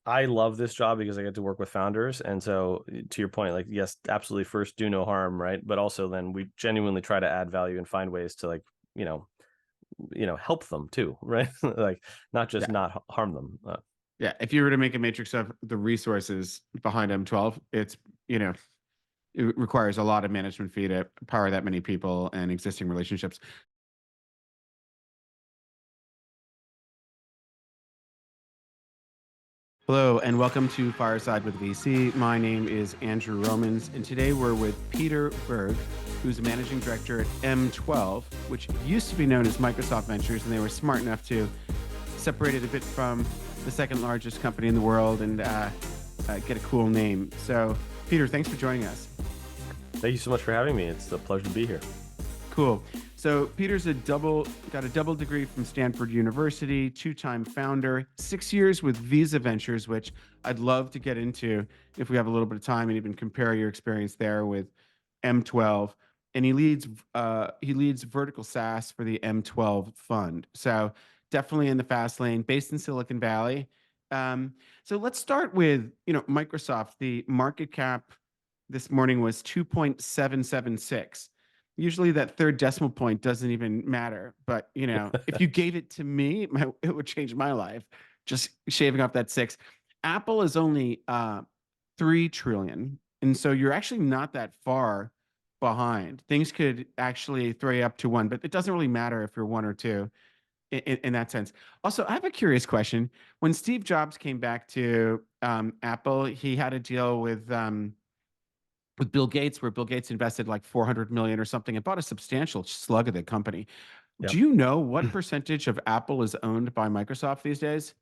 I love this job because I get to work with founders. And so to your point, like, yes, absolutely. First, do no harm, right? But also then we genuinely try to add value and find ways to like, help them too, right? Like not just Yeah. not harm them. Yeah. If you were to make a matrix of the resources behind M12, it requires a lot of management fee to power that many people and existing relationships. Hello, and welcome to Fireside with VC. My name is Andrew Romans, and today we're with Peter Berg, who's a managing director at M12, which used to be known as Microsoft Ventures, and they were smart enough to separate it a bit from the second largest company in the world and get a cool name. So, Peter, thanks for joining us. Thank you so much for having me. It's a pleasure to be here. Cool. So Peter's got a double degree from Stanford University, two-time founder, 6 years with Visa Ventures, which I'd love to get into if we have a little bit of time and even compare your experience there with M12. And he leads vertical SaaS for the M12 fund. So definitely in the fast lane, based in Silicon Valley. So let's start with Microsoft. The market cap this morning was 2.776. Usually that third decimal point doesn't even matter. But, if you gave it to me, it would change my life, just shaving off that six. Apple is only 3 trillion. And so you're actually not that far behind. Things could actually throw you up to one, but it doesn't really matter if you're one or two in that sense. Also, I have a curious question. When Steve Jobs came back to Apple, he had a deal with Bill Gates, where Bill Gates invested like 400 million or something and bought a substantial slug of the company. Do Yep. you know what percentage of Apple is owned by Microsoft these days?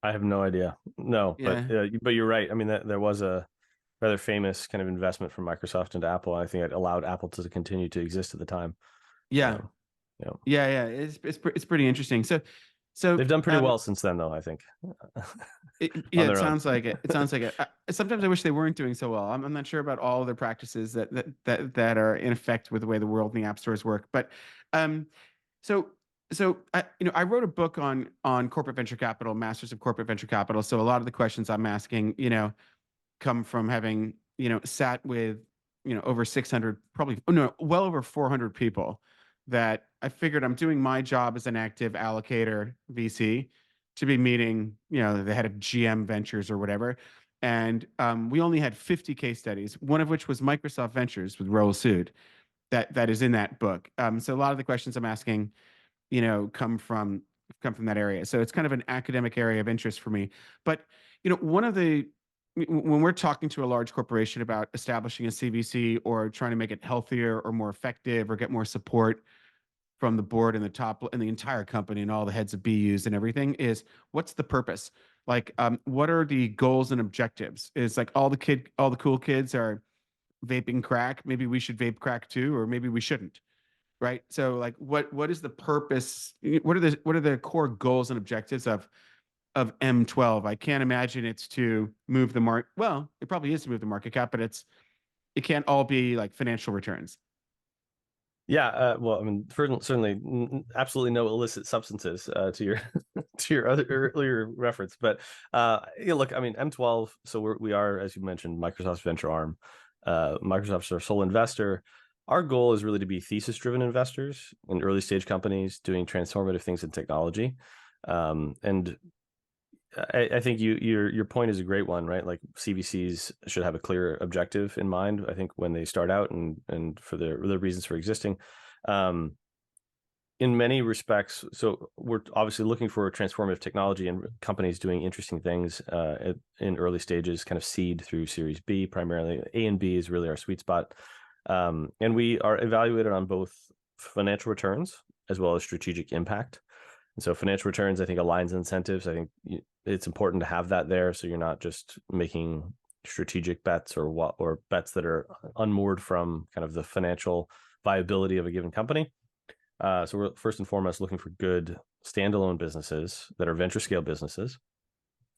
I have no idea. No, Yeah. but you're right. I mean, there was a rather famous kind of investment from Microsoft into Apple. I think it allowed Apple to continue to exist at the time. Yeah. Um, you know, Yeah. It's pretty interesting. So they've done pretty well since then, though, I think, yeah, on it their own. sounds like it. It sounds like it. Sometimes I wish they weren't doing so well. I'm not sure about all of their practices that are in effect with the way the world and the app stores work. But um, so I wrote a book on corporate venture capital, Masters of Corporate Venture Capital. So a lot of the questions I'm asking, come from having sat with over 600, probably no, well over 400 people that I figured I'm doing my job as an active allocator VC to be meeting the head of GM Ventures or whatever. And we only had 50 case studies, one of which was Microsoft Ventures with Raul Sood that is in that book. So a lot of the questions I'm asking come from that area. So it's kind of an academic area of interest for me. But one of the when we're talking to a large corporation about establishing a CVC or trying to make it healthier or more effective or get more support from the board and the top and the entire company and all the heads of BUs and everything, is what's the purpose? Like, what are the goals and objectives? Is like all the cool kids are vaping crack. Maybe we should vape crack too, or maybe we shouldn't, right? So like what is the purpose? What are the core goals and objectives of M12? I can't imagine it's to move the market. Well, it probably is to move the market cap, but it can't all be like financial returns. Yeah, well, I mean, certainly, absolutely no illicit substances to your to your other earlier reference. But yeah, look, I mean, M12. So we are, as you mentioned, Microsoft's venture arm. Microsoft's our sole investor. Our goal is really to be thesis-driven investors in early stage companies doing transformative things in technology. And I think your point is a great one, right? Like CVCs should have a clear objective in mind, I think, when they start out and for the reasons for existing. In many respects, so we're obviously looking for transformative technology and companies doing interesting things in early stages, kind of seed through Series B primarily. A and B is really our sweet spot. And we are evaluated on both financial returns as well as strategic impact. And so financial returns, I think, aligns incentives. I think it's important to have that there, so you're not just making strategic bets or bets that are unmoored from kind of the financial viability of a given company. So we're first and foremost looking for good standalone businesses that are venture scale businesses.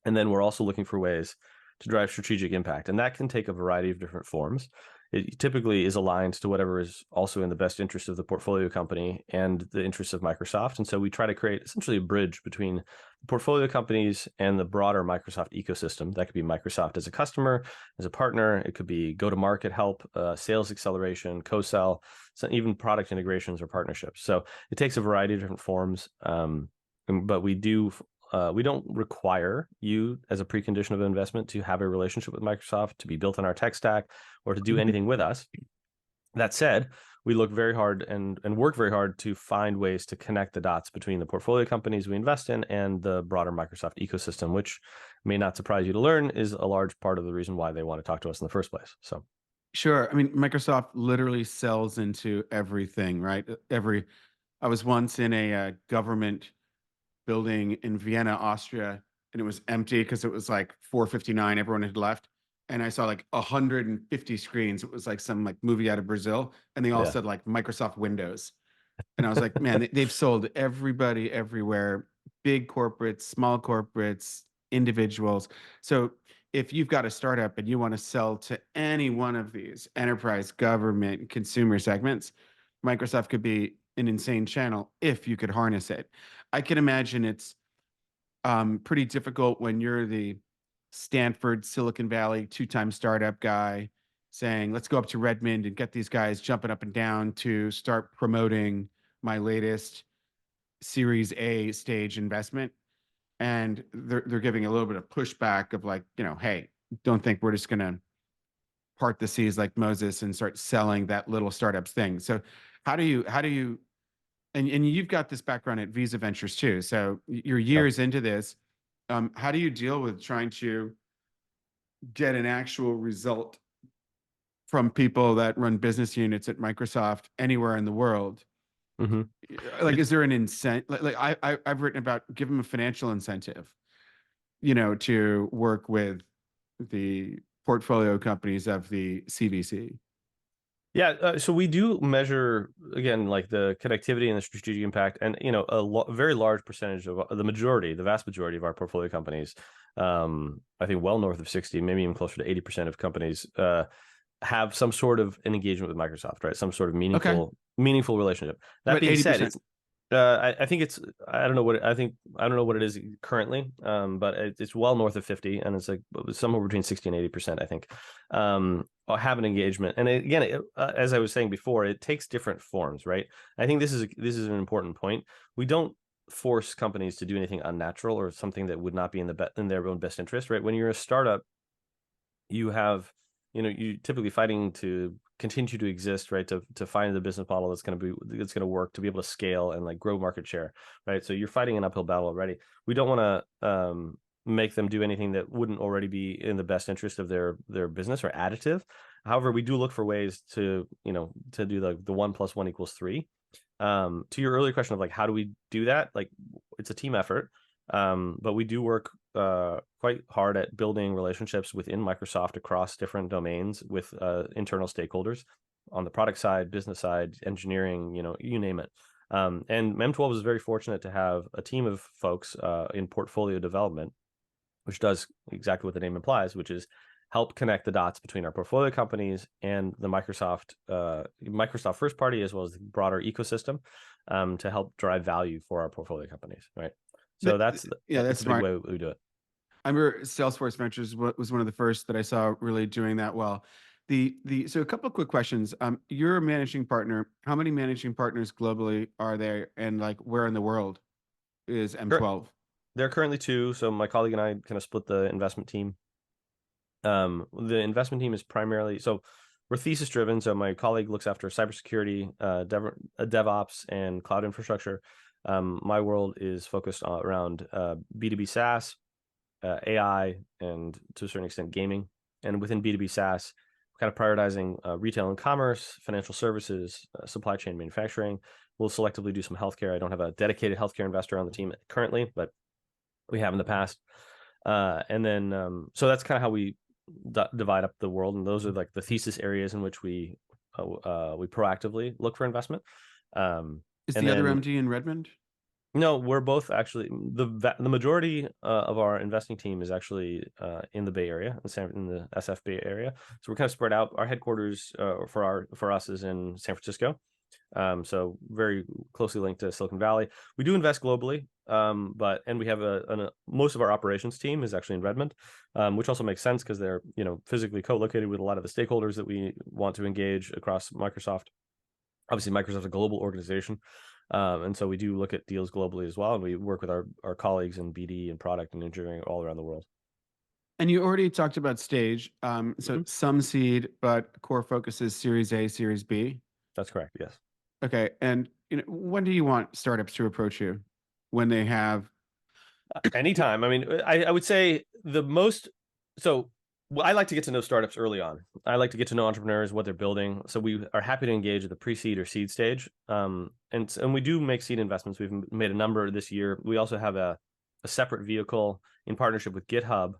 And then we're also looking for ways to drive strategic impact. And that can take a variety of different forms. it typically is aligned to whatever is also in the best interest of the portfolio company and the interests of Microsoft. And so we try to create essentially a bridge between the portfolio companies and the broader Microsoft ecosystem. That could be Microsoft as a customer, as a partner. It could be go-to-market help, sales acceleration, co-sell, so even product integrations or partnerships. So it takes a variety of different forms. But we don't require you as a precondition of investment to have a relationship with Microsoft, to be built on our tech stack, or to do anything with us. That said, we look very hard and work very hard to find ways to connect the dots between the portfolio companies we invest in and the broader Microsoft ecosystem, which may not surprise you to learn is a large part of the reason why they want to talk to us in the first place. So Sure. I mean, Microsoft literally sells into everything, right? I was once in a government building in Vienna, Austria, and it was empty because it was like 4:59. Everyone had left. And I saw like 150 screens. It was like some like movie out of Brazil. And they all yeah. said like Microsoft Windows. And I was like, man, they've sold everybody everywhere, big corporates, small corporates, individuals. So if you've got a startup and you want to sell to any one of these enterprise, government, consumer segments, Microsoft could be an insane channel if you could harness it. I can imagine it's pretty difficult when you're the Stanford, Silicon Valley, two-time startup guy saying, let's go up to Redmond and get these guys jumping up and down to start promoting my latest Series A stage investment. And they're giving a little bit of pushback of like, hey, don't think we're just gonna part the seas like Moses and start selling that little startups thing. So how do you and you've got this background at Visa Ventures too. So you're Yeah. years into this. How do you deal with trying to get an actual result from people that run business units at Microsoft anywhere in the world? Mm-hmm. Like, It, is there an incentive? I've written about give them a financial incentive, to work with the portfolio companies of the CVC. Yeah, so we do measure again like the connectivity and the strategic impact, and very large percentage of the vast majority of our portfolio companies, I think well north of 60, maybe even closer to 80% of companies have some sort of an engagement with Microsoft, right? Some sort of Okay, meaningful relationship. That about being said, 80%. it's I think it's I don't know what it is currently, but it's well north of 50, and it's like somewhere between 60 and 80%, I think, have an engagement. And again, as I was saying before, it takes different forms, right? I think this is an important point. We don't force companies to do anything unnatural or something that would not be in their own best interest, right? When you're a startup, you have you typically fighting to continue to exist, right? To find the business model that's going to work, to be able to scale and like grow market share, right? So you're fighting an uphill battle already. We don't want to make them do anything that wouldn't already be in the best interest of their business or additive. However, we do look for ways to to do the 1 + 1 = 3. To your earlier question of like how do we do that, like it's a team effort, but we do work quite hard at building relationships within Microsoft across different domains with internal stakeholders on the product side, business side, engineering, you name it. And M12 is very fortunate to have a team of folks in portfolio development, which does exactly what the name implies, which is help connect the dots between our portfolio companies and the Microsoft first party, as well as the broader ecosystem, to help drive value for our portfolio companies, right? So That, that's yeah, that's it's a big smart. way we do it. I remember Salesforce Ventures was one of the first that I saw really doing that well. So a couple of quick questions. You're a managing partner. How many managing partners globally are there, and like where in the world is M12? There are currently two. So my colleague and I kind of split the investment team. The investment team is primarily we're thesis driven. So my colleague looks after cybersecurity, DevOps, and cloud infrastructure. My world is focused around B2B SaaS, AI, and to a certain extent gaming. And within B2B SaaS, kind of prioritizing retail and commerce, financial services, supply chain manufacturing. We'll selectively do some healthcare. I don't have a dedicated healthcare investor on the team currently, but we have in the past. And then so that's kind of how we divide up the world, and those are like the thesis areas in which we proactively look for investment. Is And the other then MD in Redmond? No, we're both actually the majority of our investing team is actually in the Bay Area, in the SF Bay Area. So we're kind of spread out. Our headquarters for us is in San Francisco, so very closely linked to Silicon Valley. We do invest globally, and we have most of our operations team is actually in Redmond, which also makes sense because they're physically co-located with a lot of the stakeholders that we want to engage across Microsoft. Obviously, Microsoft's a global organization. And so we do look at deals globally as well. And we work with our colleagues in BD and product and engineering all around the world. And you already talked about stage. So Mhm. some seed, but core focus is Series A, Series B. That's correct. Yes. Okay. And when do you want startups to approach you? When they have, Anytime. I mean, I would say the most. So I like to get to know startups early on. I like to get to know entrepreneurs, what they're building. So we are happy to engage at the pre-seed or seed stage. And we do make seed investments. We've made a number this year. We also have a separate vehicle in partnership with GitHub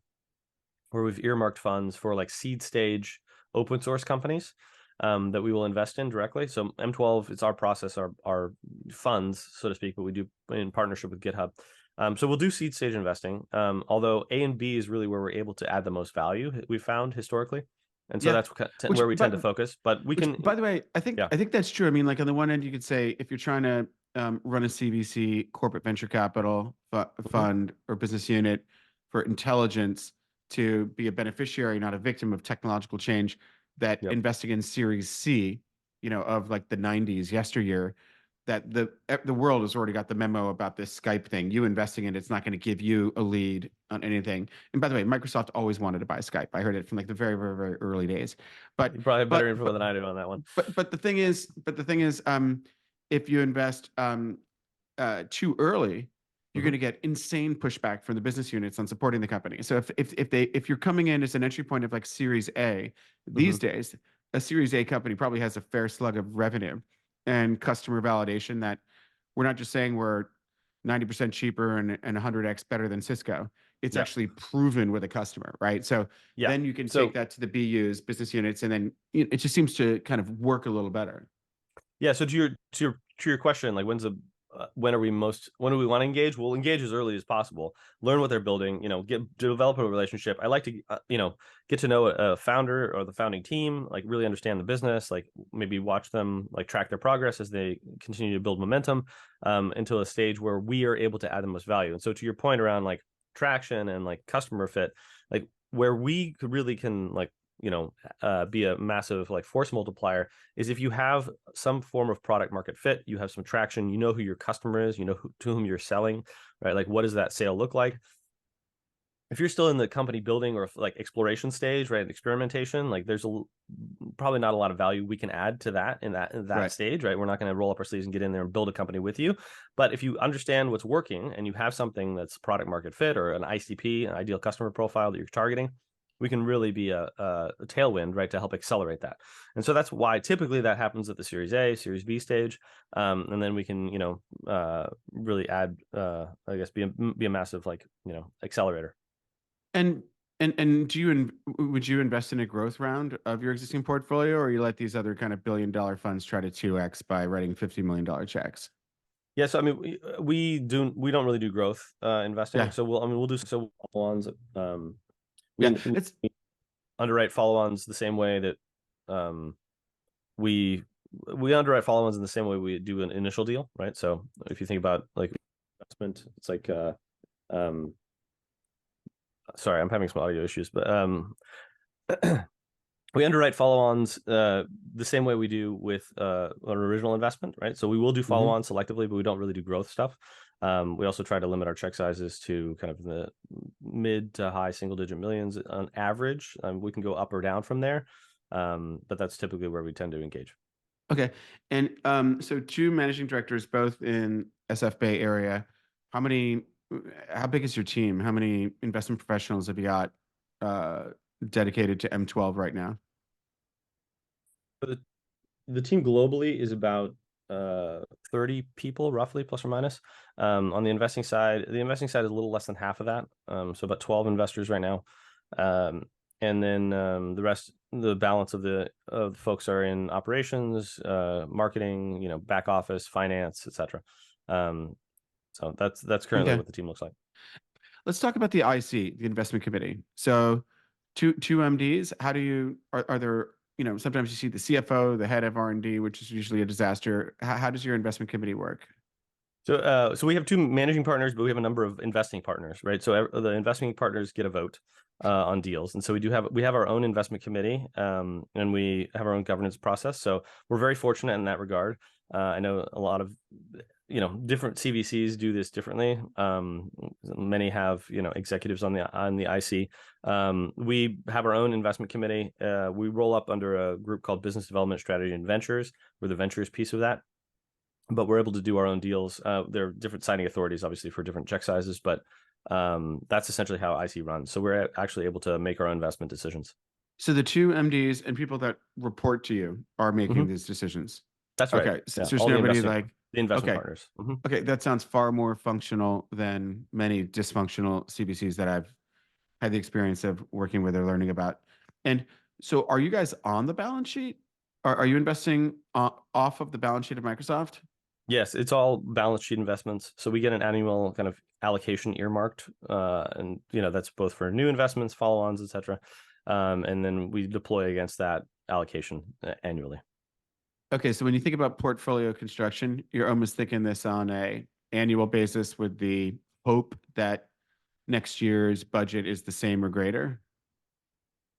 where we've earmarked funds for like seed stage open source companies that we will invest in directly. So M12, it's our process, our funds, so to speak, but we do in partnership with GitHub. So we'll do seed stage investing, although A and B is really where we're able to add the most value we've found historically. And so yeah, that's which, where we tend to focus, but we which, can, by the way, yeah. I think that's true. I mean, like on the one end, you could say if you're trying to run a CVC, corporate venture capital Mhm. fund or business unit for intelligence to be a beneficiary, not a victim of technological change, that Yep. investing in Series C, of like the 90s yesteryear, that the world has already got the memo about this Skype thing. You investing in it's not going to give you a lead on anything. And by the way, Microsoft always wanted to buy Skype. I heard it from like the very, very, very early days. But You probably have better but info than but I do on that one. but the thing is, if you invest too early, you're going Mhm. to get insane pushback from the business units on supporting the company. So if you're coming in as an entry point of like Series A these Mhm. days, a Series A company probably has a fair slug of revenue and customer validation that we're not just saying we're 90% cheaper and 100x better than Cisco. It's Yeah. actually proven with a customer, right? So Yeah. then you can take So that to the BUs, business units, and then it just seems to kind of work a little better. yeah, so to your question, like when do we want to engage? We'll engage as early as possible. Learn what they're building. Develop a relationship. I like to get to know a founder or the founding team. Like really understand the business. Like maybe watch them like track their progress as they continue to build momentum until a stage where we are able to add the most value. And so to your point around like traction and like customer fit, like where we could really can like be a massive like force multiplier is if you have some form of product market fit, you have some traction, you know who your customer is, to whom you're selling, right? Like what does that sale look like? If you're still in the company building or like exploration stage, right, experimentation, like there's probably not a lot of value we can add to that in that Right. stage, right? We're not going to roll up our sleeves and get in there and build a company with you. But if you understand what's working and you have something that's product market fit or an ICP, an ideal customer profile that you're targeting, we can really be a tailwind, right, to help accelerate that. And so that's why typically that happens at the Series A, Series B stage, and then we can, really add, I guess, be a massive like, accelerator. And and would you invest in a growth round of your existing portfolio, or you let these other kind of billion-dollar funds try to 2x by writing $50 million checks? Yeah, so I mean, we don't really do growth investing. Yeah, So we'll do follow-ons. yeah. We It's underwrite follow-ons the same way that um, we we underwrite follow-ons in the same way we do an initial deal, right? So if you think about like investment, it's like um, sorry, I'm having some audio issues, but we underwrite follow-ons the same way we do with an original investment, right? So we will do mhm. follow-ons selectively, but we don't really do growth stuff. We also try to limit our check sizes to kind of the mid to high single-digit millions on average. We can go up or down from there, but that's typically where we tend to engage. Okay. And so two managing directors, both in SF Bay area. How many? How big is your team? How many investment professionals have you got uh, dedicated to M12 right now? But the team globally is about 30 people, roughly, plus or minus. On the investing side is a little less than half of that. So about 12 investors right now. Um, and then the balance of the folks are in operations, marketing, back office, finance, etc. So So that's currently Okay. what the team looks like. Let's talk about the IC, the investment committee. So two MDs. How do you are there, sometimes you see the CFO, the head of R&D, which is usually a disaster. How does your investment committee work? So we have two managing partners, but we have a number of investing partners, right? So the investing partners get a vote on deals, and so we have our own investment committee, and we have our own governance process. So we're very fortunate in that regard. I know a lot of different CVCs do this differently. Many have executives on the IC. We have our own investment committee. We roll up under a group called Business Development Strategy and Ventures. We're the ventures piece of that, but we're able to do our own deals. There are different signing authorities, obviously, for different check sizes, but that's essentially how IC runs. So we're actually able to make our own investment decisions. So the two MDs and people that report to you are making Hmm. these decisions. That's right. Okay. So Yeah, there's all the nobody investing like, the investment okay, partners. Hmm. okay, that sounds far more functional than many dysfunctional CVCs that I've had the experience of working with or learning about. And so are you guys on the balance sheet? Are you investing off of the balance sheet of Microsoft? Yes, it's all balance sheet investments. So we get an annual kind of allocation earmarked, and that's both for new investments, follow-ons, etc. And then we deploy against that allocation annually. Okay, so when you think about portfolio construction, you're almost thinking this on a annual basis with the hope that next year's budget is the same or greater.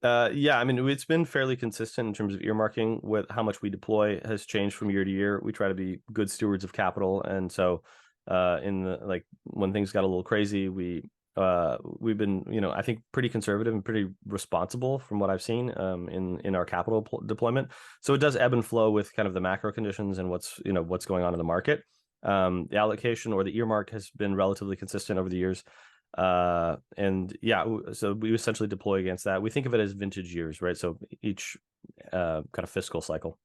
Yeah, I mean, it's been fairly consistent in terms of earmarking. With how much we deploy has changed from year to year. We try to be good stewards of capital, and so in the like when things got a little crazy, we've been I think pretty conservative and pretty responsible from what I've seen in our capital deployment. So it does ebb and flow with kind of the macro conditions and what's going on in the market. The allocation or the earmark has been relatively consistent over the years. And yeah, so we essentially deploy against that. We think of it as vintage years, right? So each kind of fiscal cycle.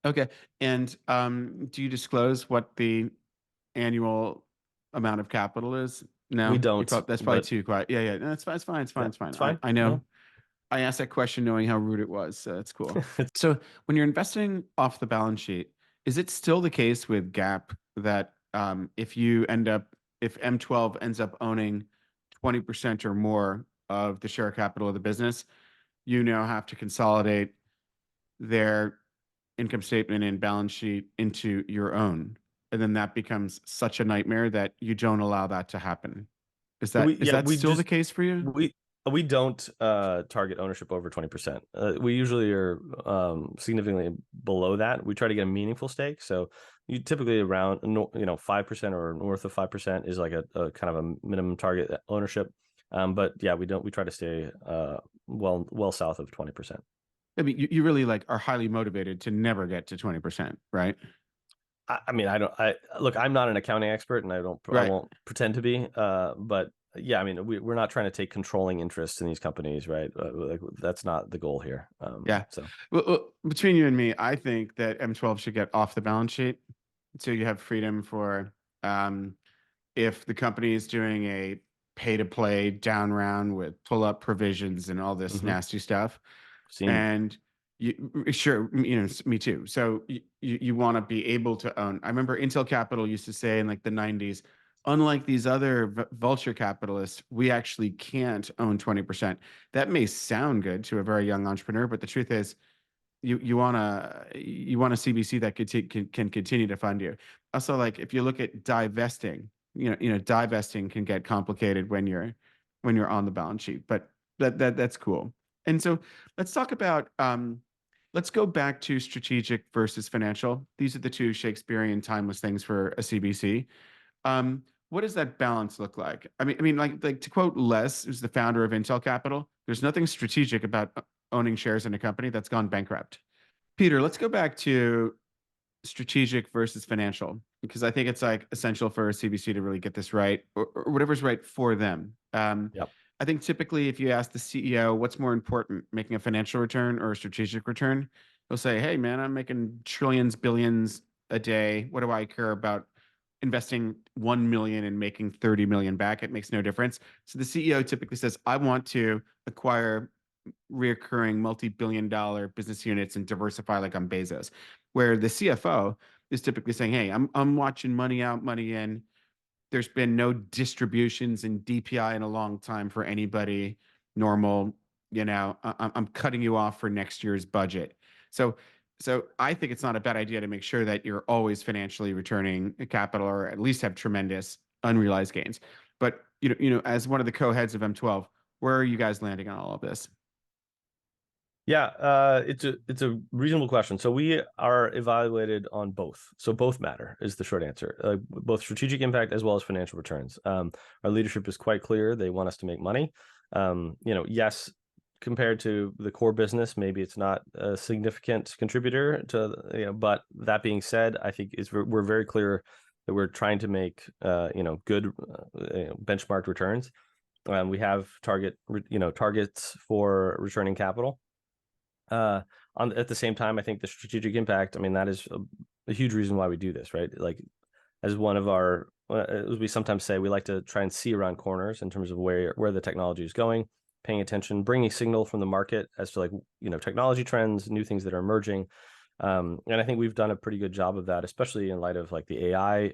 Okay, and do you disclose what the annual amount of capital is? We No, don't, that's probably but too quiet. Yeah, yeah, no, that's fine. It's fine. It's fine. yeah, It's fine. it's I, fine. I Yeah. know. I asked that question knowing how rude it was, so that's cool. So when you're investing off the balance sheet, is it still the case with Gap that if M12 ends up owning 20% or more of the share capital of the business, you now have to consolidate their income statement and balance sheet into your own, and then that becomes such a nightmare that you don't allow that to happen. Is that we is yeah that we still the just case for you? we we don't target ownership over 20%. We usually are significantly below that. We try to get a meaningful stake. So you typically around 5% or north of 5% is like a kind of a minimum target ownership. But yeah, we try to stay well south of 20%. I mean, you really like are highly motivated to never get to 20%, right? I mean, I look, I'm not an accounting expert and I Right. won't pretend to be. But yeah, I mean, we're not trying to take controlling interest in these companies, right? Like that's not the goal here. Yeah. So Well, between you and me, I think that M12 should get off the balance sheet. So you have freedom for um, if the company is doing a pay to play down round with pull up provisions and all this mhm. nasty stuff. Seen. And sure, me too. So you want to be able to own. I remember Intel Capital used to say in like the 90s, unlike these other vulture capitalists, we actually can't own 20%. That may sound good to a very young entrepreneur, but the truth is you want a CVC that can continue to fund you. Also, like if you look at divesting, divesting can get complicated when you're on the balance sheet, but that's cool. And so let's talk about let's go back to strategic versus financial. These are the two Shakespearean timeless things for a CVC. What does that balance look like? I mean, like to quote Les, who's the founder of Intel Capital, there's nothing strategic about owning shares in a company that's gone bankrupt. Peter, let's go back to strategic versus financial because I think it's like essential for a CVC to really get this right or whatever's right for them. Yep. I think typically if you ask the CEO what's more important, making a financial return or a strategic return, they'll say, "Hey, man, I'm making trillions, billions a day. What do I care about investing 1 million and making 30 million back? It makes no difference." So the CEO typically says, "I want to acquire reoccurring multi-billion dollar business units and diversify like I'm Bezos." Where the CFO is typically saying, "Hey, I'm watching money out, money in. there's been no distributions in DPI in a long time for anybody normal. I'm cutting you off for next year's budget. So, so I think it's not a bad idea to make sure that you're always financially returning capital, or at least have tremendous unrealized gains. But as one of the co-heads of M12, where are you guys landing on all of this? Yeah, it's a reasonable question. So we are evaluated on both. So both matter is the short answer. Both strategic impact as well as financial returns. Our leadership is quite clear. They want us to make money. Yes, compared to the core business, maybe it's not a significant contributor to, but that being said, I think we're very clear that we're trying to make, good benchmark returns. We have targets for returning capital. At the same time, I think the strategic impact, I mean, that is a huge reason why we do this, right? Like, as one of our, as we sometimes say, we like to try and see around corners in terms of where the technology is going, paying attention, bringing signal from the market as to technology trends, new things that are emerging. And I think we've done a pretty good job of that, especially in light of like the AI,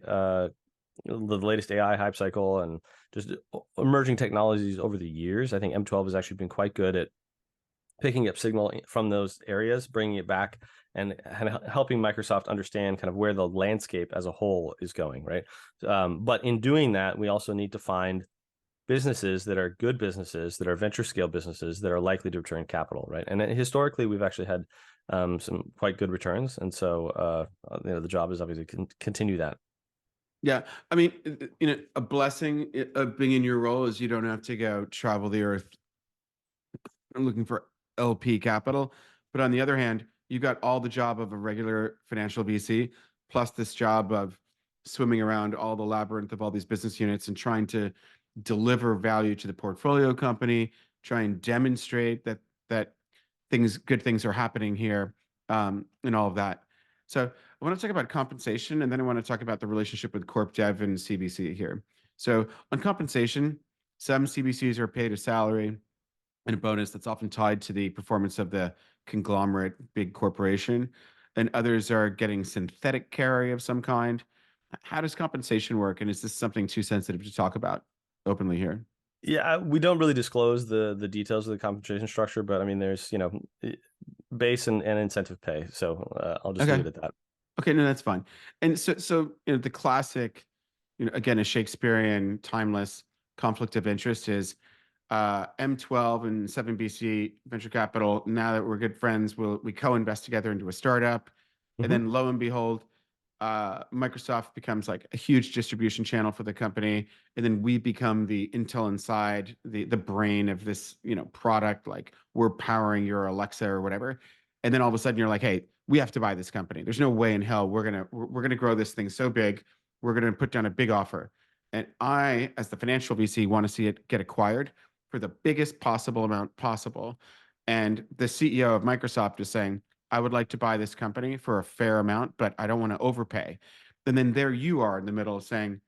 the latest AI hype cycle and just emerging technologies over the years. I think M12 has actually been quite good at picking up signal from those areas, bringing it back, and helping Microsoft understand kind of where the landscape as a whole is going, right? But in doing that, we also need to find businesses that are good businesses, that are venture scale businesses that are likely to return capital, right? And historically, we've actually had some quite good returns, and so the job is obviously continue that. Yeah, I mean, a blessing of being in your role is you don't have to go travel the earth looking for LP capital. But on the other hand, you got all the job of a regular financial VC, plus this job of swimming around all the labyrinth of all these business units and trying to deliver value to the portfolio company, try and demonstrate that good things are happening here, and all of that. So I want to talk about compensation, and then I want to talk about the relationship with corp dev and CVC here. So on compensation, some CVCs are paid a salary and a bonus that's often tied to the performance of the conglomerate big corporation, and others are getting synthetic carry of some kind. How does compensation work, and is this something too sensitive to talk about openly here? Yeah, we don't really disclose the details of the compensation structure, but I mean, there's base and incentive pay. So I'll just leave Okay. it at that. Okay, no, that's fine. And so the classic, again, a Shakespearean, timeless conflict of interest is M12 and 7BC Venture Capital. Now that we're good friends, we co-invest together into a startup, and Mhm. then lo and behold, Microsoft becomes like a huge distribution channel for the company, and then we become the Intel Inside, the brain of this product. Like, we're powering your Alexa or whatever, and then all of a sudden you're like, hey, we have to buy this company. There's no way in hell we're gonna grow this thing so big. We're gonna put down a big offer, and I, as the financial VC, want to see it get acquired for the biggest possible amount possible. And the CEO of Microsoft is saying, I would like to buy this company for a fair amount, but I don't want to overpay. And then there you are in the middle saying,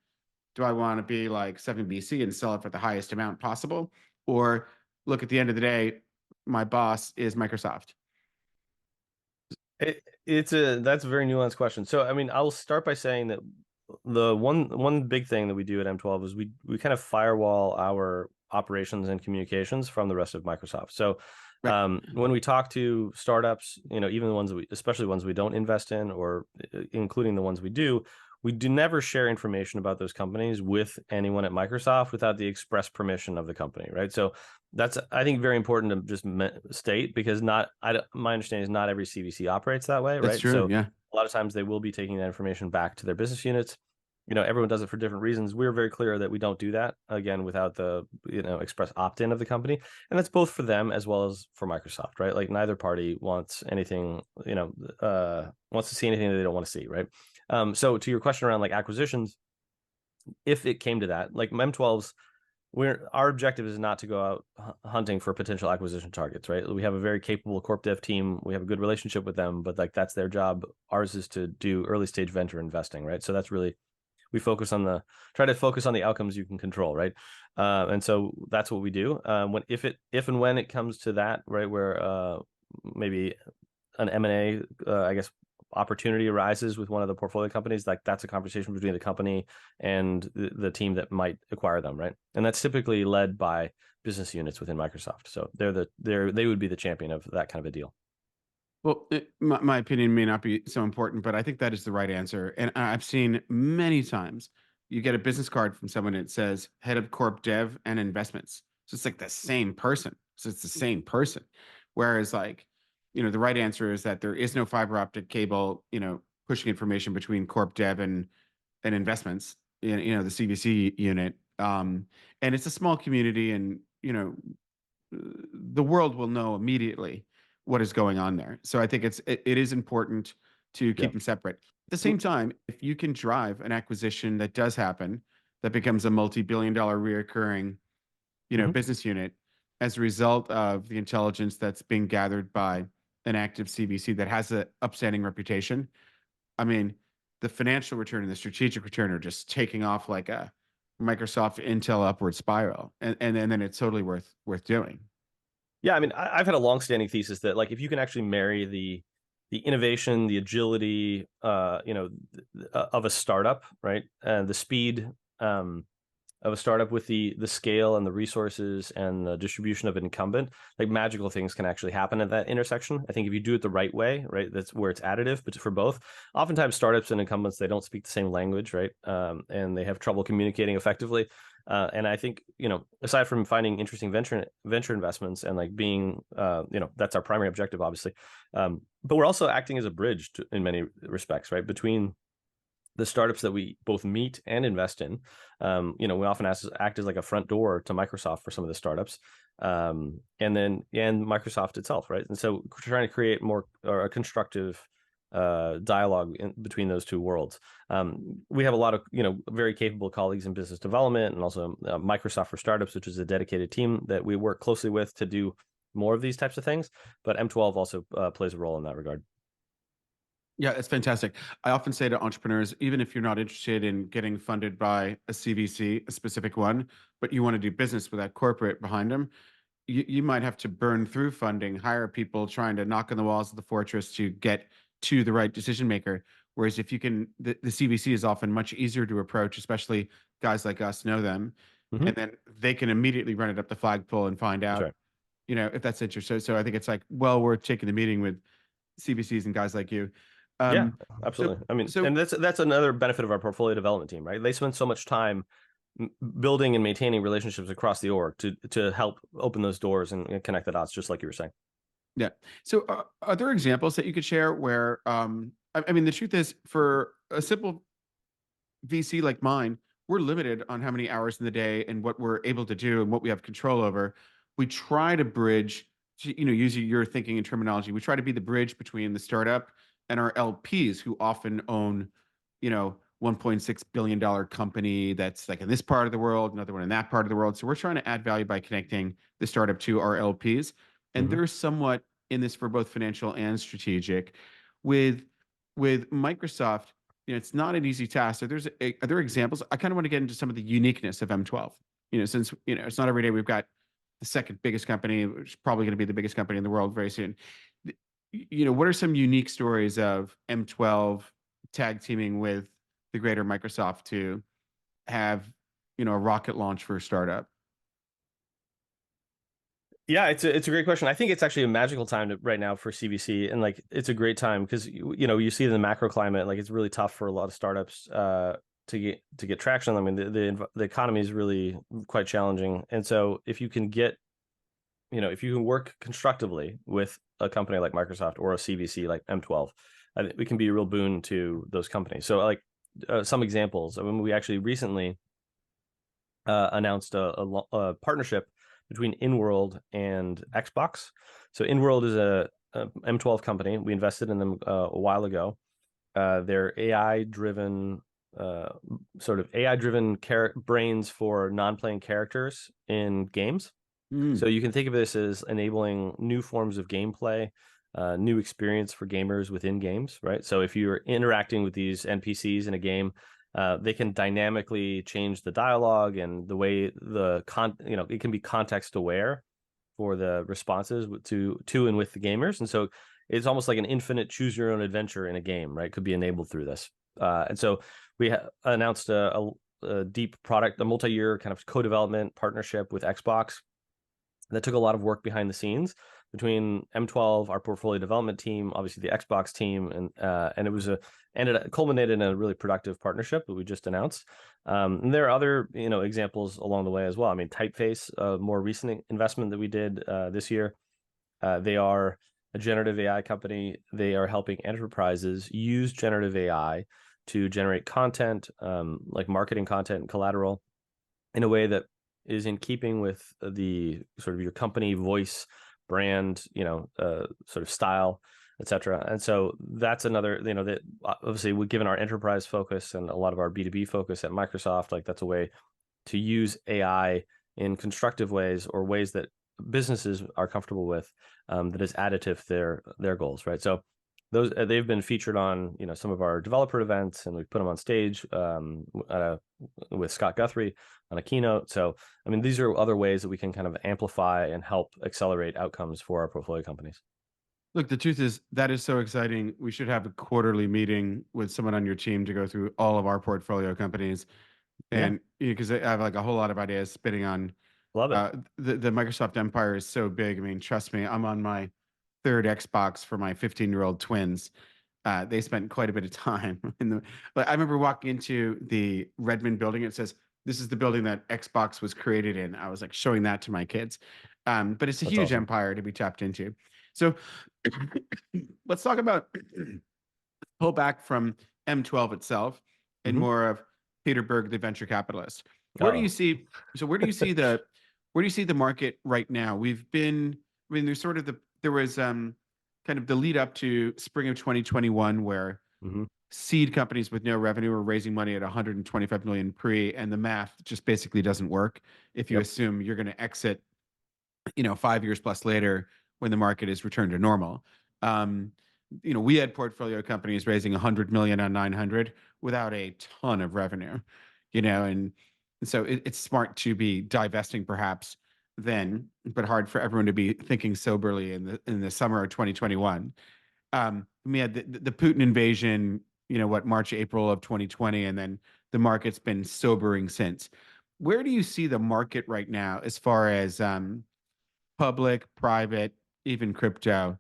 do I want to be like 7BC and sell it for the highest amount possible? Or look, at the end of the day, my boss is Microsoft. That's a very nuanced question. So I mean, I'll start by saying that the one big thing that we do at M12 is we kind of firewall our operations and communications from the rest of Microsoft. So Right. when we talk to startups, even the ones that especially ones we don't invest in, or including the ones we do never share information about those companies with anyone at Microsoft without the express permission of the company, right? So that's, I think, very important to just state, because my understanding is not every CVC operates that way, That's right? true. So Yeah. a lot of times they will be taking that information back to their business units. Everyone does it for different reasons. We're very clear that we don't do that, again, without the express opt-in of the company, and that's both for them as well as for Microsoft, right? Like, neither party wants anything, wants to see anything that they don't want to see, right? So to your question around like acquisitions, if it came to that, like M12's, our objective is not to go out hunting for potential acquisition targets, right? We have a very capable corp dev team. We have a good relationship with them, but like, that's their job. Ours is to do early stage venture investing, right? So that's really, we try to focus on the outcomes you can control, right? And so that's what we do. If and when it comes to that, right, where maybe an M&A, I guess, opportunity arises with one of the portfolio companies, like that's a conversation between the company and the team that might acquire them, right? And that's typically led by business units within Microsoft. So they would be the champion of that kind of a deal. Well, my opinion may not be so important, but I think that is the right answer. And I've seen many times you get a business card from someone that says head of corp dev and investments. So it's like the same person. So it's the same person. Whereas, like, the right answer is that there is no fiber optic cable, pushing information between corp dev and investments, the CVC unit. And it's a small community, and the world will know immediately what is going on there. So I think it is important to Yeah. keep them separate. At the same time, if you can drive an acquisition that does happen, that becomes a multi-billion-dollar reoccurring, Mhm. business unit as a result of the intelligence that's being gathered by an active CVC that has an upstanding reputation. I mean, the financial return and the strategic return are just taking off like a Microsoft Intel upward spiral, and then it's totally worth doing. Yeah, I mean, I've had a long-standing thesis that like if you can actually marry the innovation, the agility, of a startup, right, and the speed of a startup with the scale and the resources and the distribution of an incumbent, like magical things can actually happen at that intersection. I think if you do it the right way, right, that's where it's additive, but for both. Oftentimes, startups and incumbents, they don't speak the same language, right, and they have trouble communicating effectively. And I think, aside from finding interesting venture investments and like being, that's our primary objective, obviously. But we're also acting as a bridge in many respects, right, between the startups that we both meet and invest in. We often act as like a front door to Microsoft for some of the startups, and Microsoft itself, right? And so trying to create more or a constructive dialogue between those two worlds. We have a lot of very capable colleagues in business development, and also Microsoft for Startups, which is a dedicated team that we work closely with to do more of these types of things. But M12 also plays a role in that regard. Yeah, it's fantastic. I often say to entrepreneurs, even if you're not interested in getting funded by a CVC, a specific one, but you want to do business with that corporate behind them, you might have to burn through funding, hire people trying to knock on the walls of the fortress to get to the right decision maker. Whereas if you can, the CVC is often much easier to approach, especially guys like us know them, Mm-hmm. and then they can immediately run it up the flagpole and find That's out, right. if that's interesting. So I think it's like well worth taking the meeting with CVCs and guys like you. Yeah, Um, so absolutely. I mean, so and that's another benefit of our portfolio development team, right? They spend so much time building and maintaining relationships across the org to help open those doors and connect the dots, just like you were saying. Yeah. So, are there examples that you could share where, I mean, the truth is, for a simple VC like mine, we're limited on how many hours in the day and what we're able to do and what we have control over. We try to bridge, using your thinking and terminology, we try to be the bridge between the startup and our LPs who often own, $1.6 billion company that's like in this part of the world, another one in that part of the world. So we're trying to add value by connecting the startup to our LPs. And Mm-hmm. they're somewhat in this for both financial and strategic. With Microsoft, it's not an easy task. So are there examples? I kind of want to get into some of the uniqueness of M12. Since it's not every day we've got the second biggest company, which is probably going to be the biggest company in the world very soon. What are some unique stories of M12 tag teaming with the greater Microsoft to have, a rocket launch for a startup? Yeah, it's a great question. I think it's actually a magical time right now for CVC, and like it's a great time because you see the macro climate, like it's really tough for a lot of startups to get traction. I mean, the economy is really quite challenging, and so if you can work constructively with a company like Microsoft or a CVC like M12, I think we can be a real boon to those companies. So like some examples. I mean, we actually recently announced a partnership between InWorld and Xbox. So InWorld is a M12 company. We invested in them a while ago. They're sort of AI-driven brains for non-playing characters in games. So Mm. you can think of this as enabling new forms of gameplay, new experience for gamers within games, right? So if you're interacting with these NPCs in a game, they can dynamically change the dialogue and the way it can be context aware for the responses to and with the gamers. And so it's almost like an infinite choose your own adventure in a game, right? Could be enabled through this. And so we announced a deep product, a multi-year kind of co-development partnership with Xbox that took a lot of work behind the scenes between M12, our portfolio development team, obviously the Xbox team, and it was culminated in a really productive partnership that we just announced. And there are other examples along the way as well. I mean, Typeface, a more recent investment that we did this year, they are a generative AI company. They are helping enterprises use generative AI to generate content, like marketing content and collateral, in a way that is in keeping with the sort of your company voice, brand, sort of style, etc. And so that's another, that obviously, given our enterprise focus and a lot of our B2B focus at Microsoft, like that's a way to use AI in constructive ways, or ways that businesses are comfortable with, that is additive to their goals, right? So those, they've been featured on some of our developer events, and we've put them on stage with Scott Guthrie on a keynote. So I mean, these are other ways that we can kind of amplify and help accelerate outcomes for our portfolio companies. Look, the truth is that is so exciting. We should have a quarterly meeting with someone on your team to go through all of our portfolio companies, Yeah, and because I have like a whole lot of ideas spinning on. love it. The Microsoft empire is so big. I mean, trust me, I'm on my third Xbox for my 15-year-old twins. They spent quite a bit of time in the. But I remember walking into the Redmond building. It says this is the building that Xbox was created in. I was like showing that to my kids. But it's a That's huge awesome. empire to be tapped into. So let's talk about pull back from M12 itself and Hmm. more of Peter Berg, the venture capitalist. Where do you Oh. see? So where do you see the market right now? We've been. I mean, there's sort of there was kind of the lead up to spring of 2021 where Hmm. seed companies with no revenue are raising money at 125 million pre, and the math just basically doesn't work if you Yep. assume you're going to exit 5 years plus later when the market is returned to normal. Um, we had portfolio companies raising 100 million on 900 without a ton of revenue, and so it's smart to be divesting perhaps then, but hard for everyone to be thinking soberly in the summer of 2021. We had the Putin invasion, March, April of 2020, and then the market's been sobering since. Where do you see the market right now as far as public, private, even crypto,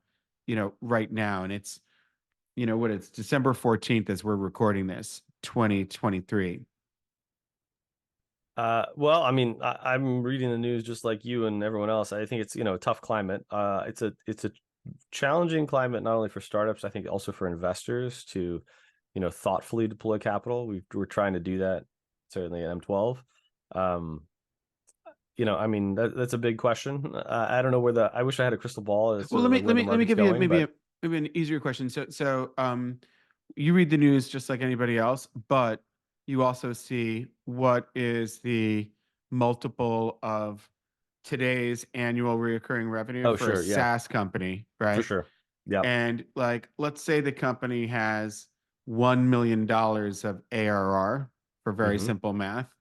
right now? And it's, it's December 14th as we're recording this, 2023. Well, I mean, I'm reading the news just like you and everyone else. I think it's a tough climate. It's a challenging climate, not only for startups, I think also for investors to thoughtfully deploy capital. We're trying to do that certainly at M12. Um, I mean, that's a big question. I don't know I wish I had a crystal ball as Well, to let me like where let the me let me market's give you going, maybe but maybe an easier question. So you read the news just like anybody else, but you also see what is the multiple of today's annual recurring revenue oh, for a sure, yeah, SaaS company, for right? sure. Yeah. And like, let's say the company has $1 million of ARR for very Hmm. simple math,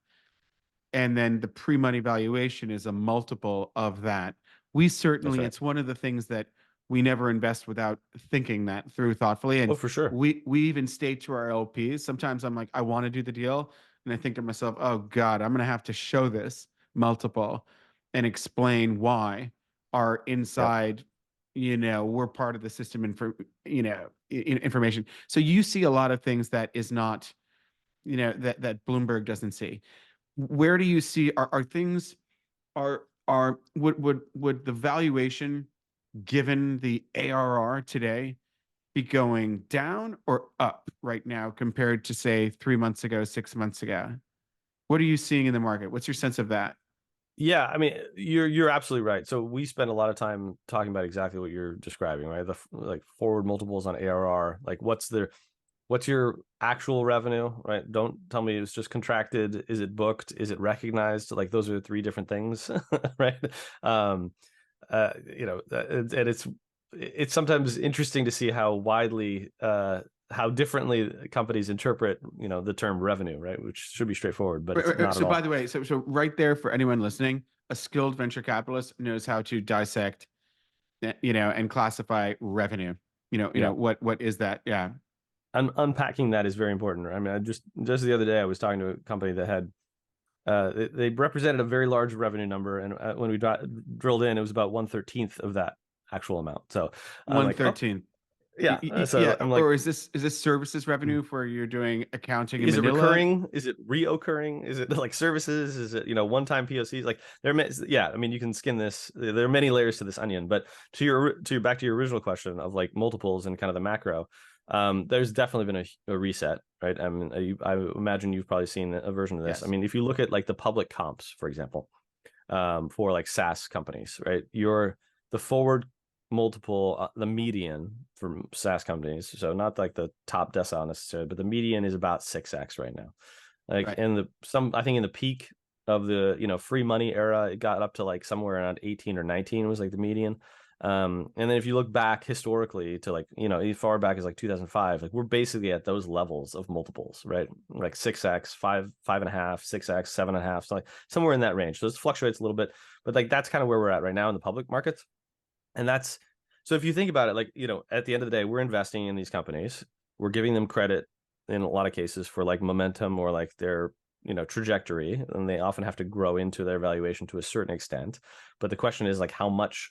and then the pre-money valuation is a multiple of that. We That's certainly, right. it's one of the things that we never invest without thinking that through thoughtfully. Oh, And for sure. we even state to our LPs, sometimes I'm like, I want to do the deal. And I think to myself, oh God, I'm gonna have to show this multiple and explain why our Yep. inside, we're part of the system information. So you see a lot of things that is not, that Bloomberg doesn't see. Where do you see are things are would the valuation given the ARR today be going down or up right now compared to say 3 months ago, 6 months ago? What are you seeing in the market? What's your sense of that? Yeah, I mean, you're absolutely right. So we spend a lot of time talking about exactly what you're describing, right? Like forward multiples on ARR. Like what's your actual revenue, right? Don't tell me it's just contracted. Is it booked? Is it recognized? Like those are three different things, right? Um, and it's sometimes interesting to see how widely how differently companies interpret the term revenue, right? Which should be straightforward, but Right, it's right, right. not at So by all. the way, so right there for anyone listening, a skilled venture capitalist knows how to dissect, and classify revenue. Yeah. what is that? Yeah. Unpacking that is very important. I mean, just the other day I was talking to a company that had they represented a very large revenue number, and when we drilled in, it was about 1/13 of that actual amount. So I'm like, oh 1/13. yeah. Yeah. So I'm like, Or is this services revenue where you're doing accounting in is it Manila? recurring? Is it reoccurring? Is it like services? Is it, one-time POCs? Like yeah, I mean, you can skin this. There are many layers to this onion, but back to your original question of like multiples and kind of the macro, there's definitely been a reset, right? I mean, I imagine you've probably seen a version of this. I Yes. mean, if you look at like the public comps, for example, for like SaaS companies, right? The forward multiple, the median for SaaS companies, so not like the top decile necessarily, but the median is about 6x right now. Like Right. I think in the peak of the free money era, it got up to like somewhere around 18 or 19 was like the median. And then if you look back historically to like as far back as like 2005, like we're basically at those levels of multiples, right? Like 6x, 5.5, 6x, 7.5, so like somewhere in that range. So it fluctuates a little bit, but like that's kind of where we're at right now in the public markets. And that's so if you think about it, like, at the end of the day, we're investing in these companies. We're giving them credit in a lot of cases for like momentum or like their, trajectory. And they often have to grow into their valuation to a certain extent. But the question is like, how much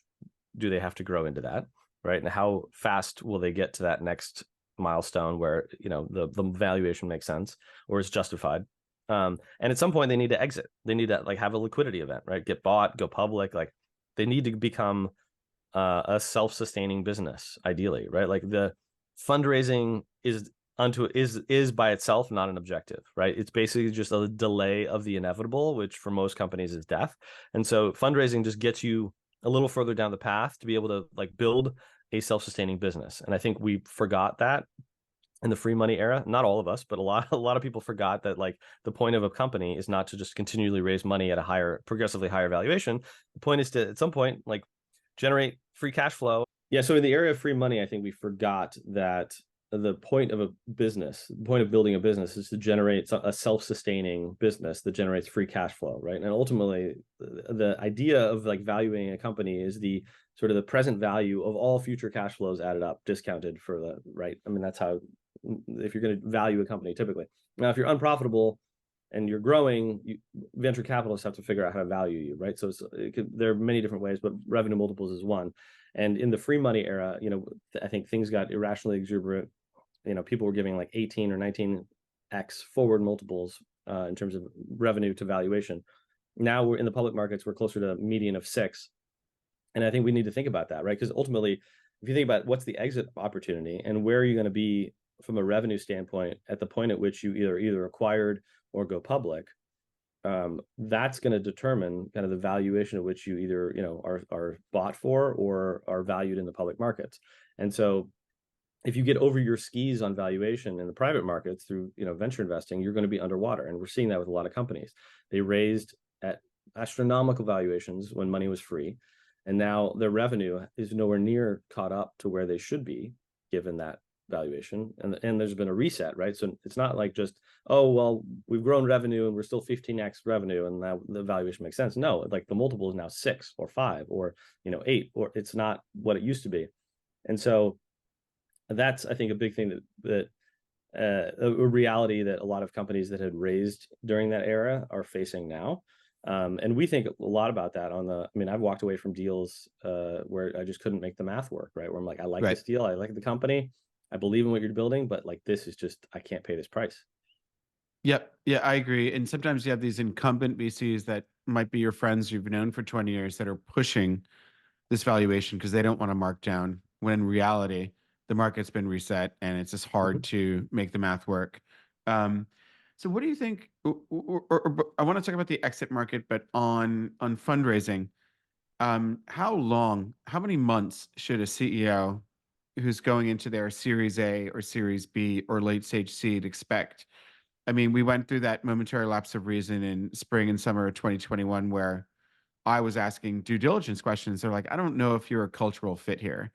do they have to grow into that? Right. And how fast will they get to that next milestone where, the valuation makes sense or is justified? And at some point they need to exit. They need to like have a liquidity event, right? Get bought, go public. Like they need to become a self-sustaining business, ideally, right? Like the fundraising is by itself not an objective, right? It's basically just a delay of the inevitable, which for most companies is death. And so fundraising just gets you a little further down the path to be able to like build a self-sustaining business. And I think we forgot that in the free money era. Not all of us, but a lot of people forgot that like the point of a company is not to just continually raise money at a progressively higher valuation. The point is to at some point like generate free cash flow. Yeah. So in the area of free money, I think we forgot that the point of the point of building a business is to generate a self-sustaining business that generates free cash flow, right? And ultimately, the idea of like valuing a company is the sort of the present value of all future cash flows added up, discounted for the right. I mean, that's how if you're going to value a company typically. Now, if you're unprofitable and you're growing, venture capitalists have to figure out how to value you, right? So there are many different ways, but revenue multiples is one. And in the free money era, I think things got irrationally exuberant. People were giving like 18 or 19x forward multiples in terms of revenue to valuation. Now we're in the public markets, we're closer to a median of 6. And I think we need to think about that, right? Because ultimately, if you think about what's the exit opportunity and where are you going to be from a revenue standpoint at the point at which you either acquired or go public, that's going to determine kind of the valuation at which you either are bought for or are valued in the public markets. And so if you get over your skis on valuation in the private markets through venture investing, you're going to be underwater. And we're seeing that with a lot of companies. They raised at astronomical valuations when money was free, and now their revenue is nowhere near caught up to where they should be given that valuation. And there's been a reset, right? So it's not like just, oh well, we've grown revenue and we're still 15x revenue and now the valuation makes sense. No, like the multiple is now 6 or 5 or 8, or it's not what it used to be. And so that's, I think, a big thing that a reality that a lot of companies that had raised during that era are facing now. And we think a lot about that I've walked away from deals where I just couldn't make the math work, right? Where I'm like, I like Right. this deal, I like the company, I believe in what you're building, but like this is just, I can't pay this price. Yep. Yeah, I agree. And sometimes you have these incumbent VCs that might be your friends you've known for 20 years that are pushing this valuation because they don't want to mark down when in reality the market's been reset and it's just hard Mhm. to make the math work. Um, so what do you think? I want to talk about the exit market, but on fundraising, how many months should a CEO who's going into their Series A or Series B or late stage seed expect? I mean, we went through that momentary lapse of reason in spring and summer of 2021 where I was asking due diligence questions. They're like, I don't know if you're a cultural fit here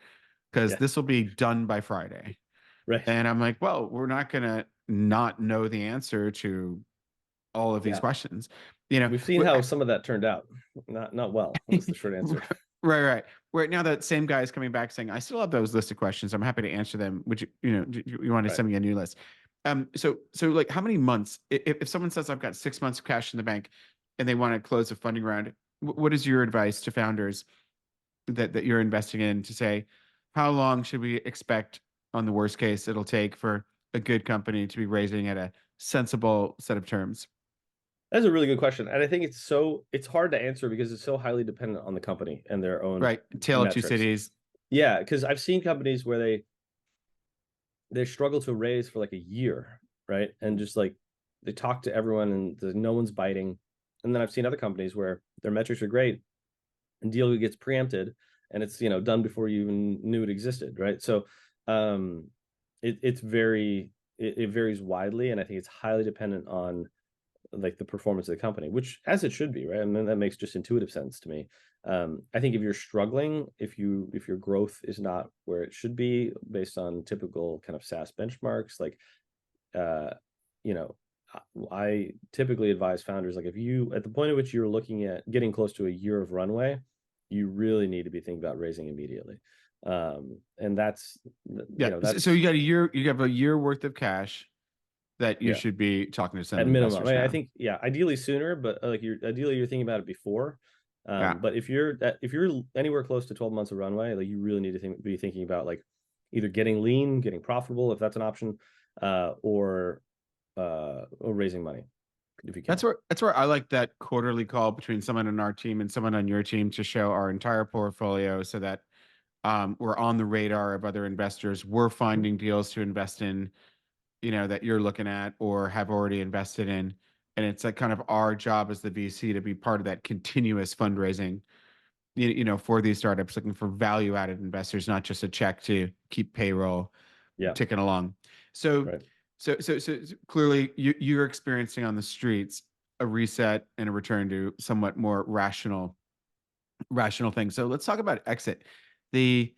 because Yeah. this will be done by Friday. Right. And I'm like, well, we're not going to not know the answer to all of these Yeah. questions. You know, We've seen how some of that turned out. Not well. That's the short answer. Right now, that same guy is coming back saying, "I still have those list of questions. I'm happy to answer them. Would you want to Right. send me a new list?" So like, how many months? If someone says I've got 6 months of cash in the bank, and they want to close a funding round, what is your advice to founders that you're investing in to say, how long should we expect on the worst case it'll take for a good company to be raising at a sensible set of terms? That's a really good question. And I think it's hard to answer because it's so highly dependent on the company and their own Right. Tale of two metrics. cities. Yeah, because I've seen companies where they struggle to raise for like a year, right? And just like they talk to everyone and no one's biting. And then I've seen other companies where their metrics are great and deal gets preempted and it's done before you even knew it existed, right? So um it's very it varies widely, and I think it's highly dependent on like the performance of the company, which as it should be, right? And then that makes just intuitive sense to me. I think if you're struggling, if your growth is not where it should be based on typical kind of SaaS benchmarks, like uh, you know, I typically advise founders, like if you at the point at which you're looking at getting close to a year of runway, you really need to be thinking about raising immediately. And that's Yeah. So that's you got a year, you have a year worth of cash that you yeah. shoan be talking to some At minimum. I investors mean, I now. think yeah, ideally sooner, but like you're thinking about it before. Yeah. But if you're anywhere close to 12 months of runway, like you really need to be thinking about like either getting lean, getting profitable if that's an option, or raising money if you can. That's where I like that quarterly call between someone on our team and someone on your team to show our entire portfolio so that we're on the radar of other investors. We're finding deals to invest in, that you're looking at or have already invested in. And it's like kind of our job as the VC to be part of that continuous fundraising, for these startups looking for value added investors, not just a check to keep payroll Yeah, ticking along. So, right. so clearly you're experiencing on the streets a reset and a return to somewhat more rational things. So let's talk about exit. The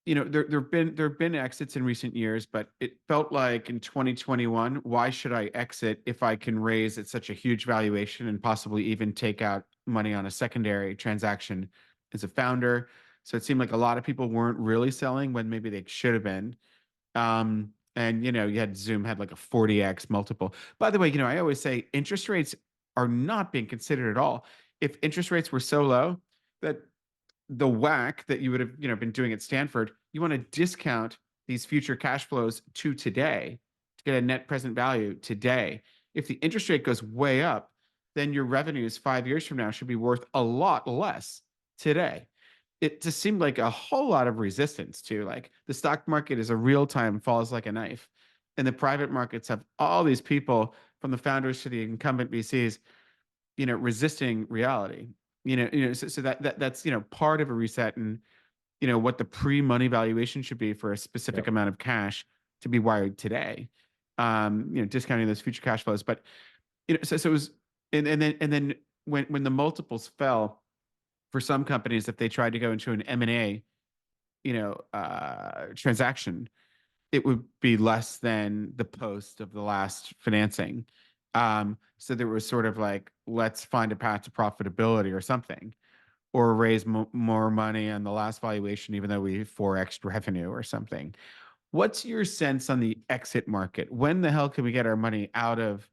there have been exits in recent years, but it felt like in 2021, why should I exit if I can raise at such a huge valuation and possibly even take out money on a secondary transaction as a founder? So it seemed like a lot of people weren't really selling when maybe they should have been. And you had Zoom had like a 40x multiple. By the way, I always say interest rates are not being considered at all. If interest rates were so low that the whack that you would have been doing at Stanford, you want to discount these future cash flows to today to get a net present value today. If the interest rate goes way up, then your revenues 5 years from now should be worth a lot less today. It just seemed like a whole lot of resistance to, like, the stock market is a real time falls like a knife, and the private markets have all these people from the founders to the incumbent VCs resisting reality. So that's part of a reset, and what the pre-money valuation should be for a Yeah. specific amount of cash to be wired today. Discounting those future cash flows. But so it was, and then when the multiples fell for some companies, if they tried to go into an M&A, transaction, it would be less than the post of the last financing. So there was sort of like, let's find a path to profitability or something, or raise more money on the last valuation, even though we 4x revenue or something. What's your sense on the exit market? When the hell can we get our money out of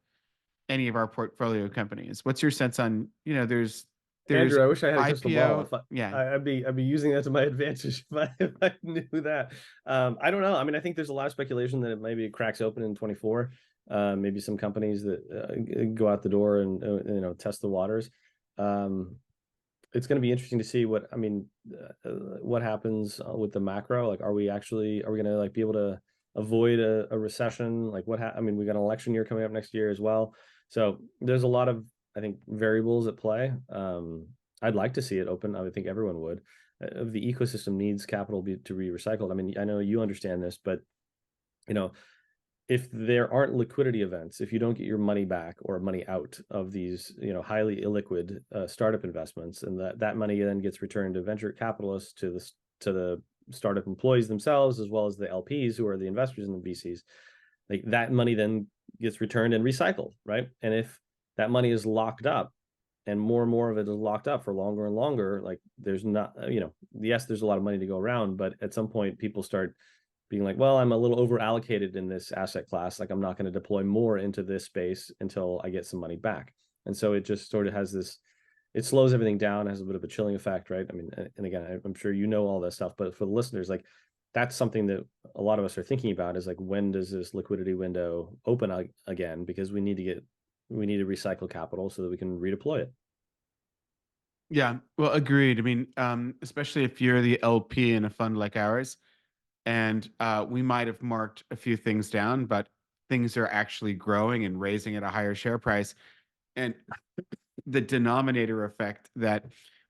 any of our portfolio companies? What's your sense on, there's Andrew, I wish I had a crystal ball. IPO? Yeah. I'd be using that to my advantage if I knew that. I don't know. I mean, I think there's a lot of speculation that maybe it cracks open in 24. Maybe some companies that go out the door and test the waters. Um, it's going to be interesting to see what happens with the macro. Like, are we going to like be able to avoid a recession? Like I mean, we got an election year coming up next year as well. So there's a lot of, I think, variables at play. I'd like to see it open. I would think everyone would. The ecosystem needs capital to be recycled. I mean, I know you understand this, but you know, if there aren't liquidity events, if you don't get your money back or money out of these, highly illiquid startup investments, and that money then gets returned to venture capitalists, to the startup employees themselves, as well as the LPs who are the investors in the VCs, like that money then gets returned and recycled, right? And if that money is locked up and more of it is locked up for longer and longer, like there's not, yes, there's a lot of money to go around, but at some point people start being like, well, I'm a little over allocated in this asset class. Like I'm not going to deploy more into this space until I get some money back. And so it just sort of has this, it slows everything down, has a bit of a chilling effect, right? I mean, and again, I'm sure you know all this stuff, but for the listeners, like that's something that a lot of us are thinking about is like, when does this liquidity window open again? Because we need to recycle capital so that we can redeploy it. Yeah, well, agreed. I mean, especially if you're the LP in a fund like ours, and we might have marked a few things down, but things are actually growing and raising at a higher share price. And the denominator effect that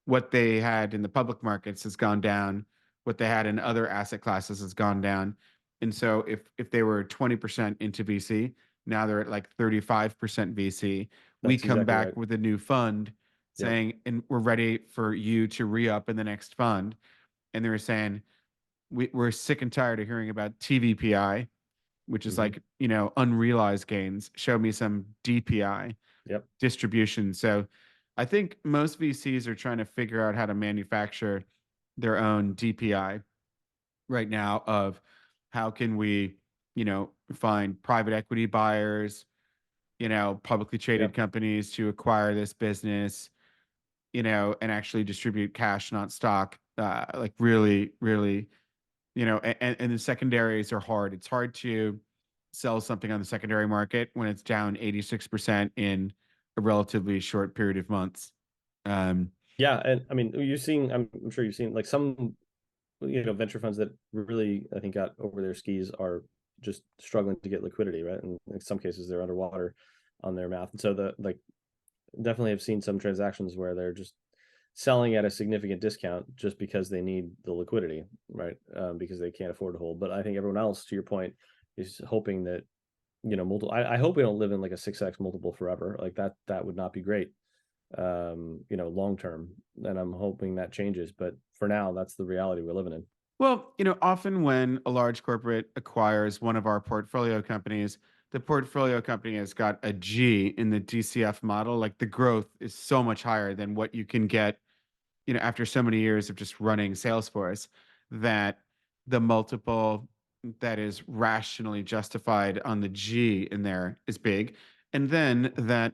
what they had in the public markets has gone down, what they had in other asset classes has gone down. And so if they were 20% into VC, now they're at like 35% VC. We That's come exactly right. back with a new fund Yep. saying, and we're ready for you to re-up in the next fund. And they were saying, we're sick and tired of hearing about TVPI, which is Hmm. like, unrealized gains. Show me some DPI Yep. distribution. So I think most VCs are trying to figure out how to manufacture their own DPI right now of how can we, find private equity buyers, publicly traded Yep. companies to acquire this business, and actually distribute cash, not stock. Like really, really, and the secondaries are hard. It's hard to sell something on the secondary market when it's down 86% in a relatively short period of months. Um, Yeah, and I mean, I'm sure you've seen like some, venture funds that really, I think, got over their skis are just struggling to get liquidity, right? And in some cases, they're underwater on their math. And so definitely have seen some transactions where they're just selling at a significant discount just because they need the liquidity, right? Because they can't afford to hold. But I think everyone else, to your point, is hoping that, multiple. I hope we don't live in like a 6x multiple forever. Like that would not be great, long term. And I'm hoping that changes. But for now, that's the reality we're living in. well, often when a large corporate acquires one of our portfolio companies, the portfolio company has got a G in the DCF model. Like the growth is so much higher than what you can get, after so many years of just running Salesforce, that the multiple that is rationally justified on the G in there is big. And then that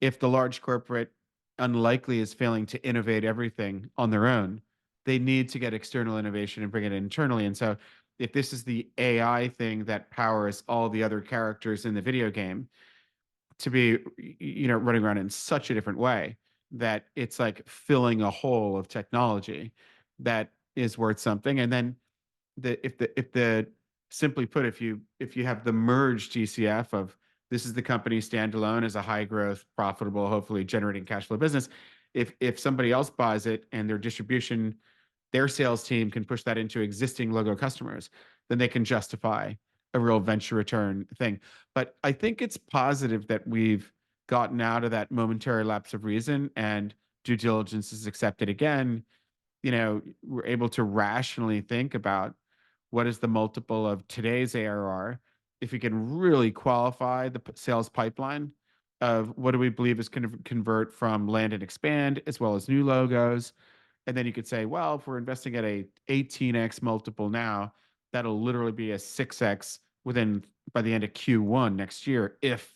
if the large corporate unlikely is failing to innovate everything on their own, they need to get external innovation and bring it internally. And so if this is the AI thing that powers all the other characters in the video game, to be running around in such a different way that it's like filling a hole of technology that is worth something. And then if the simply put, if you have the merged GCF of this is the company standalone as a high growth, profitable, hopefully generating cash flow business, if somebody else buys it and their distribution, their sales team can push that into existing logo customers, then they can justify a real venture return thing. But I think it's positive that we've gotten out of that momentary lapse of reason and due diligence is accepted again. We're able to rationally think about what is the multiple of today's ARR, if we can really qualify the sales pipeline of what do we believe is going to convert from land and expand as well as new logos. And then you could say, well, if we're investing at a 18x multiple now, that'll literally be a 6x within by the end of Q1 next year if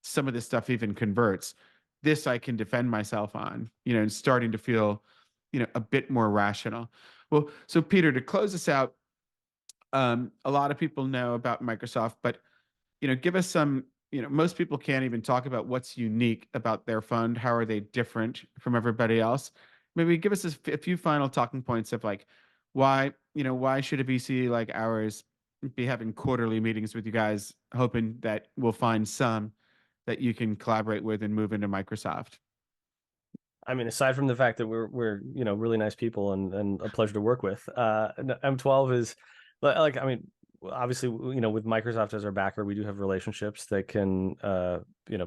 some of this stuff even converts. This I can defend myself on, and starting to feel, a bit more rational. Well, so Peter, to close this out, a lot of people know about Microsoft, but give us some. Most people can't even talk about what's unique about their fund. How are they different from everybody else? Maybe give us a few final talking points of like why should a VC like ours be having quarterly meetings with you guys, hoping that we'll find some that you can collaborate with and move into Microsoft. I mean, aside from the fact that we're really nice people and a pleasure to work with, M12 is like, I mean, obviously, with Microsoft as our backer, we do have relationships that can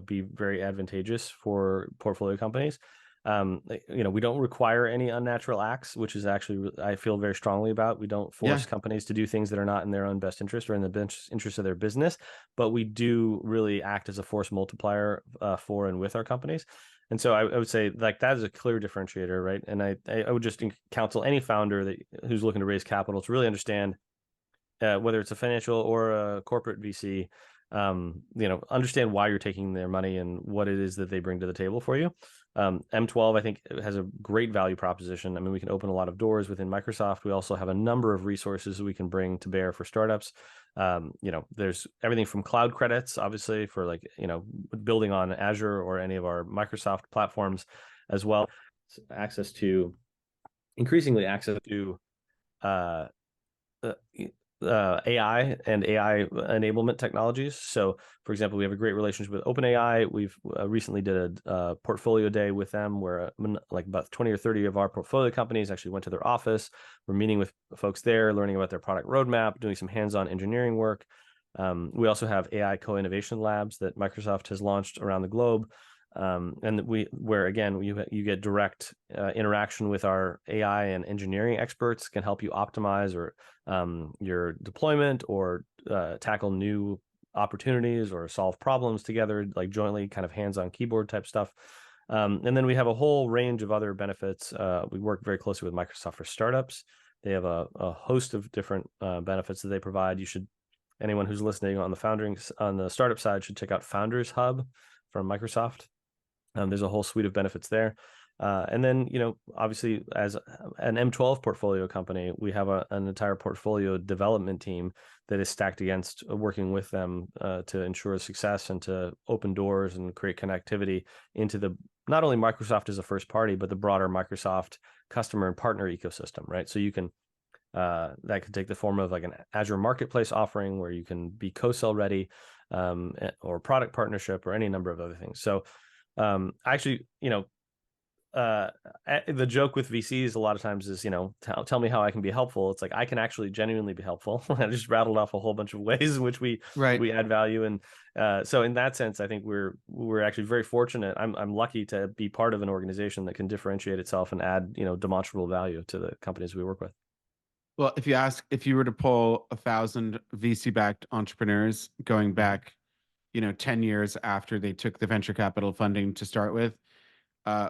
be very advantageous for portfolio companies. We don't require any unnatural acts, which is actually I feel very strongly about. We don't force Yeah. companies to do things that are not in their own best interest or in the best interest of their business, but we do really act as a force multiplier for and with our companies. And so I would say like that is a clear differentiator, right? And I would just counsel any founder who's looking to raise capital to really understand whether it's a financial or a corporate VC, understand why you're taking their money and what it is that they bring to the table for you. M12, I think, has a great value proposition. I mean, we can open a lot of doors within Microsoft. We also have a number of resources we can bring to bear for startups. There's everything from cloud credits, obviously, for like, building on Azure or any of our Microsoft platforms, as well as increasingly access to uh, AI and AI enablement technologies. So, for example, we have a great relationship with OpenAI. We've recently did a portfolio day with them where like about 20 or 30 of our portfolio companies actually went to their office. We're meeting with folks there, learning about their product roadmap, doing some hands-on engineering work. We also have AI co-innovation labs that Microsoft has launched around the globe. And where again, you get direct interaction with our AI and engineering experts, can help you optimize or your deployment or tackle new opportunities or solve problems together, like jointly, kind of hands-on keyboard type stuff. And then we have a whole range of other benefits. We work very closely with Microsoft for Startups. They have a host of different benefits that they provide. Anyone who's listening on the startup side should check out Founders Hub from Microsoft. There's a whole suite of benefits there. And then, obviously, as an M12 portfolio company, we have an entire portfolio development team that is stacked against working with them to ensure success and to open doors and create connectivity into not only Microsoft as a first party, but the broader Microsoft customer and partner ecosystem, right? So you can, that could take the form of like an Azure Marketplace offering where you can be co-sell ready, or product partnership or any number of other things. So actually, the joke with VCs a lot of times is, tell me how I can be helpful. It's like, I can actually genuinely be helpful. I just rattled off a whole bunch of ways in which we add value. And so in that sense, I think we're actually very fortunate. I'm lucky to be part of an organization that can differentiate itself and add, demonstrable value to the companies we work with. Well, if you were to poll 1,000 VC-backed entrepreneurs going back, 10 years after they took the venture capital funding to start with,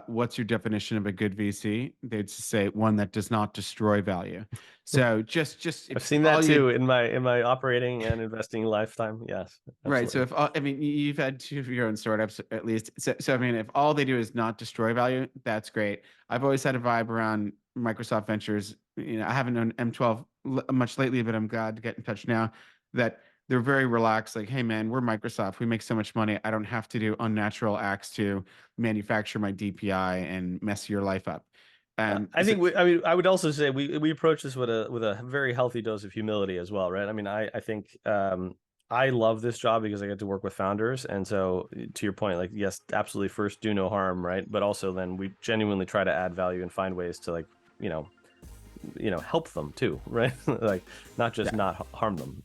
what's your definition of a good VC? They'd say one that does not destroy value. So just I've seen that too in my operating and investing lifetime. Yes, absolutely. Right. So you've had 2 of your own startups at least. So if all they do is not destroy value, that's great. I've always had a vibe around Microsoft Ventures. I haven't known M12 much lately, but I'm glad to get in touch now that they're very relaxed. Like, hey man, we're Microsoft. We make so much money. I don't have to do unnatural acts to manufacture my DPI and mess your life up. I think I would also say we approach this with a very healthy dose of humility as well, right? I mean, I think I love this job because I get to work with founders, and so to your point, like, yes, absolutely, first do no harm, right? But also then we genuinely try to add value and find ways to, like, help them too, right? Like, not just not harm them.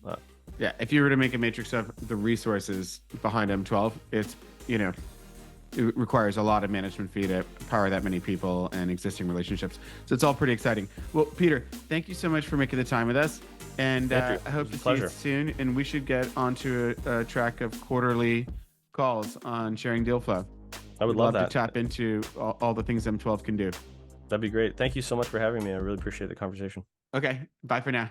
Yeah, if you were to make a matrix of the resources behind M12, it's, it requires a lot of management fee to power that many people and existing relationships. So it's all pretty exciting. Well, Peter, thank you so much for making the time with us. And I hope to see you soon. And we should get onto a track of quarterly calls on sharing deal flow. I would love to tap into all the things M12 can do. That'd be great. Thank you so much for having me. I really appreciate the conversation. Okay. Bye for now.